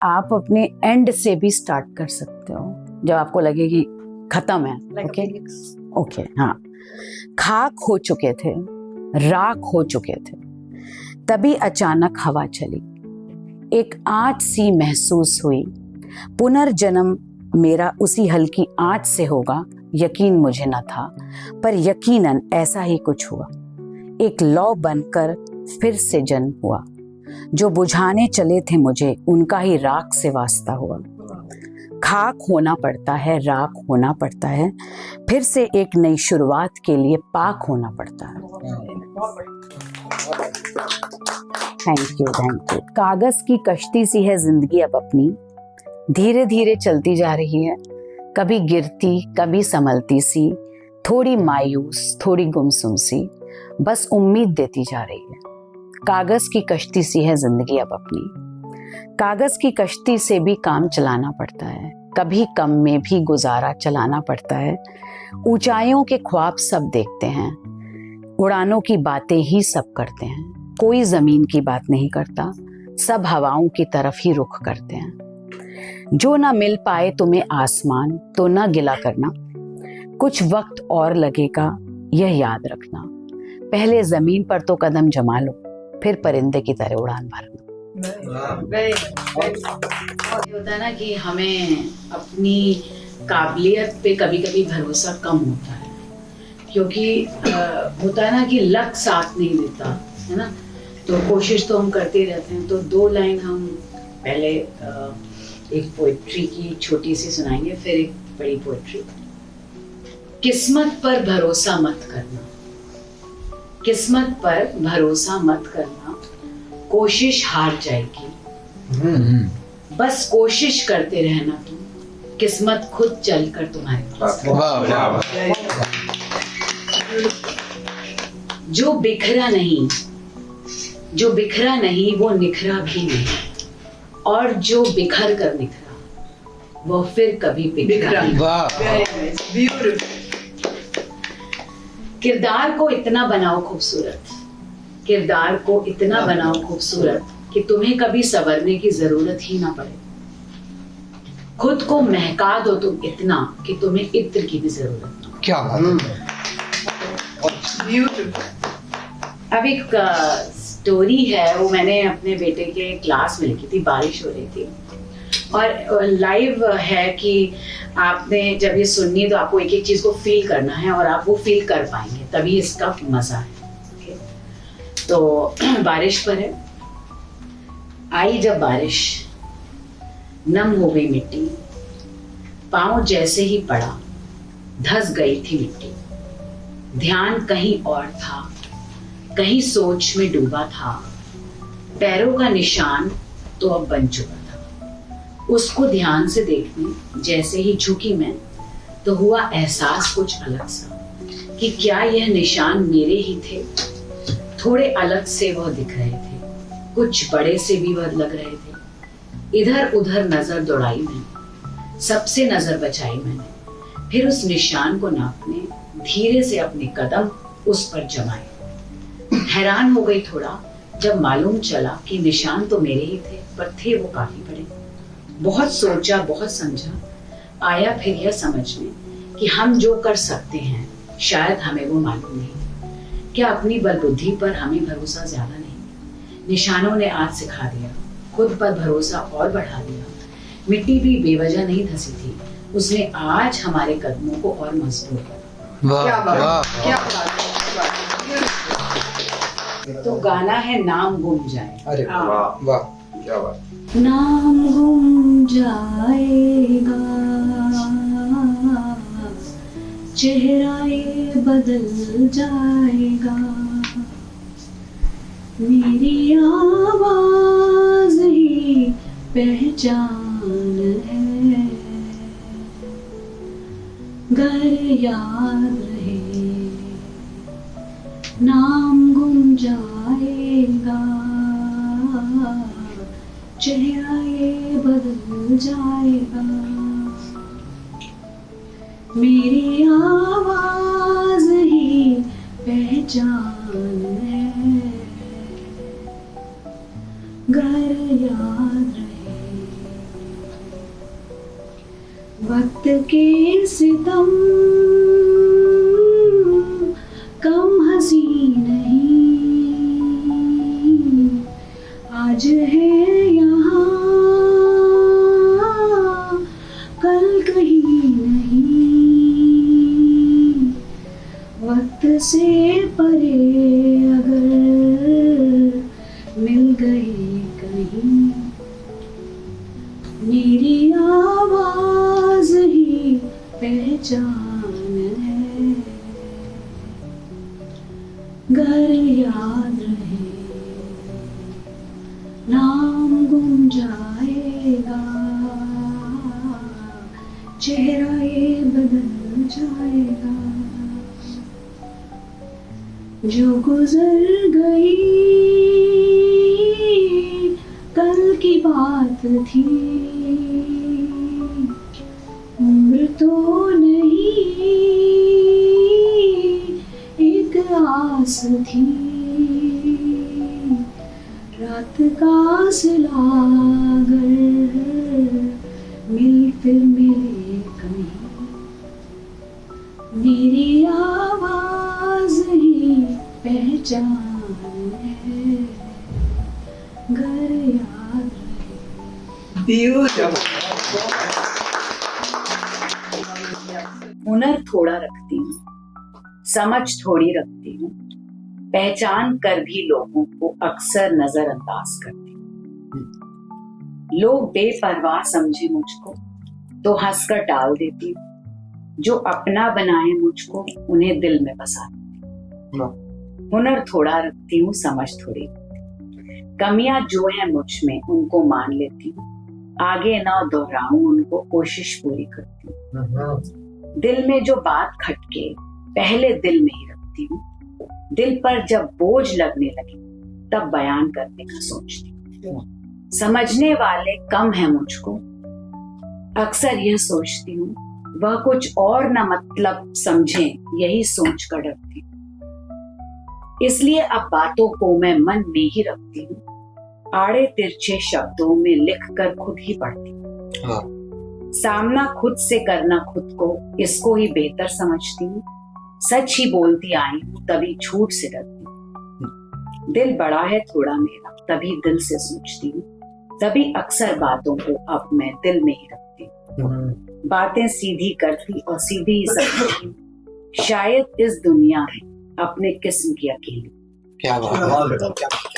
आप अपने एंड से भी स्टार्ट कर सकते हो जब आपको लगे कि खत्म है। ओके ओके हाँ। खाक हो चुके थे, राख हो चुके थे, तभी अचानक हवा चली, एक आँच सी महसूस हुई। पुनर्जन्म मेरा उसी हल्की आँच से होगा, यकीन मुझे न था, पर यकीनन ऐसा ही कुछ हुआ। एक लौ बनकर फिर से जन्म हुआ, जो बुझाने चले थे मुझे उनका ही राख से वास्ता हुआ। खाक होना पड़ता है, राख होना पड़ता है, फिर से एक नई शुरुआत के लिए पाक होना पड़ता है। Thank you. कागज की कश्ती सी है जिंदगी अब अपनी, धीरे धीरे चलती जा रही है, कभी गिरती कभी संभलती सी, थोड़ी मायूस थोड़ी गुमसुम सी, बस उम्मीद देती जा रही है। कागज की कश्ती सी है जिंदगी अब अपनी, कागज की कश्ती से भी काम चलाना पड़ता है, कभी कम में भी गुजारा चलाना पड़ता है। ऊंचाइयों के ख्वाब सब देखते हैं, उड़ानों की बातें ही सब करते हैं, कोई जमीन की बात नहीं करता, सब हवाओं की तरफ ही रुख करते हैं। जो ना मिल पाए तुम्हें आसमान तो ना गिला करना, कुछ वक्त और लगेगा यह याद रखना, पहले जमीन पर तो कदम जमा लो, फिर परिंदे की तरह उड़ान भरना। होता है ना कि हमें अपनी काबिलियत पे कभी कभी भरोसा कम होता है, क्योंकि होता है ना कि लक साथ नहीं देता है ना, तो कोशिश तो हम करते रहते हैं। तो 2 लाइन हम पहले एक पोएट्री की छोटी सी सुनाएंगे, फिर एक बड़ी पोएट्री। किस्मत पर भरोसा मत करना, किस्मत पर भरोसा मत करना, कोशिश हार जाएगी, बस कोशिश करते रहना तुम, किस्मत खुद चलकर तुम्हारे पास। जो बिखरा नहीं वो निखरा भी नहीं, और जो बिखर कर निखरा वो फिर कभी बिखरा नहीं। किरदार को इतना बनाओ खूबसूरत, किरदार को इतना बनाओ खूबसूरत कि तुम्हें कभी संवरने की जरूरत ही ना पड़े। खुद को महका दो तुम इतना कि तुम्हें इत्र की भी जरूरत ना। क्या बात है। अब एक स्टोरी है, वो मैंने अपने बेटे के क्लास में लिखी थी। बारिश हो रही थी और लाइव है कि आपने जब ये सुननी है तो आपको एक एक चीज को फील करना है और आप वो फील कर पाएंगे, तभी इसका मजा है। तो बारिश पर है। आई जब बारिश, नम हो गई मिट्टी, पांव जैसे ही पड़ा धस गई थी मिट्टी। ध्यान कहीं और था, कहीं सोच में डूबा था, पैरों का निशान तो अब बन चुका था। उसको ध्यान से देखने जैसे ही झुकी मैं, तो हुआ एहसास कुछ अलग सा कि क्या यह निशान मेरे ही थे। थोड़े अलग से वह दिख रहे थे, कुछ बड़े से भी वह लग रहे थे। इधर उधर नजर दौड़ाई मैंने, सबसे नजर बचाई मैंने, फिर उस निशान को नापने धीरे से अपने कदम उस पर जमाए। हैरान हो गई थोड़ा जब मालूम चला कि निशान तो मेरे ही थे, पर थे वो काफी बड़े। बहुत सोचा, बहुत समझा, आया फिर यह समझ में कि हम जो कर सकते हैं शायद हमें वो मालूम नहीं। क्या अपनी बलबुद्धि पर हमें भरोसा ज्यादा नहीं? निशानों ने आज सिखा दिया, खुद पर भरोसा और बढ़ा दिया। मिट्टी भी बेवजह नहीं धसी थी, उसने आज हमारे कदमों को और मजबूत किया। क्या बात, क्या बात। तो गाना है नाम गुम जाए। अरे वाह वाह, क्या बात। नाम गुम जाएगा, चेहरा ये बदल जाएगा, मेरी आवाज ही पहचान है, घर याद रहे, नाम गुम जाएगा, चेहरा ये बदल जाएगा, मेरी आवाज ही पहचान है, घर याद रहे। वक्त के सितम कम हंसी नहीं, आज है यहाँ कल कहीं नहीं। वक्त से परे अगर मिल गए कहीं, मेरी आवाज ही पहचान है। घर याद रहे, नाम गुम जाएगा, चेहरा ये बदल जाएगा। जो गुजर गई कल की बात थी, उम्र तो नहीं एक आस थी। रात का सिला अगर मिल फिर मिले कहीं, मेरी आवाज ही पहचान है। घर याद रहे। हुनर थोड़ा रखती हूँ, समझ थोड़ी रखती हूँ, पहचान कर भी लोगों को अक्सर नजरअंदाज करती हूँ। लोग बेपरवाह समझे मुझको तो हंसकर टाल देती हूँ, जो अपना बनाए मुझको उन्हें दिल में बसा देती हूँ। हुनर थोड़ा रखती हूँ, समझ थोड़ी, कमियां जो है मुझ में उनको मान लेती हूँ, आगे ना दोहराऊं उनको कोशिश पूरी करती हूँ। दिल में जो बात खटके पहले दिल में ही रखती हूँ, दिल पर जब बोझ लगने लगे तब बयान करने का सोचती हूँ। समझने वाले कम है मुझको, अक्सर यह सोचती हूँ वह कुछ और न मतलब समझे, यही सोच कर डरती हूँ। इसलिए अब बातों को मैं मन में ही रखती हूँ, आड़े तिरछे शब्दों में लिख कर खुद ही पढ़ती हूँ। सामना खुद से करना खुद को, इसको ही बेहतर समझती हूँ। सच ही बोलती आई हूँ तभी झूठ से डरती हूँ। दिल बड़ा है थोड़ा मेरा, तभी दिल से सोचती हूँ, तभी अक्सर बातों को अब मैं दिल में ही रखती हूँ। बातें सीधी करती और सीधी ही समझती हूँ, शायद इस दुनिया में अपने किस्म की अकेली। क्या बात है।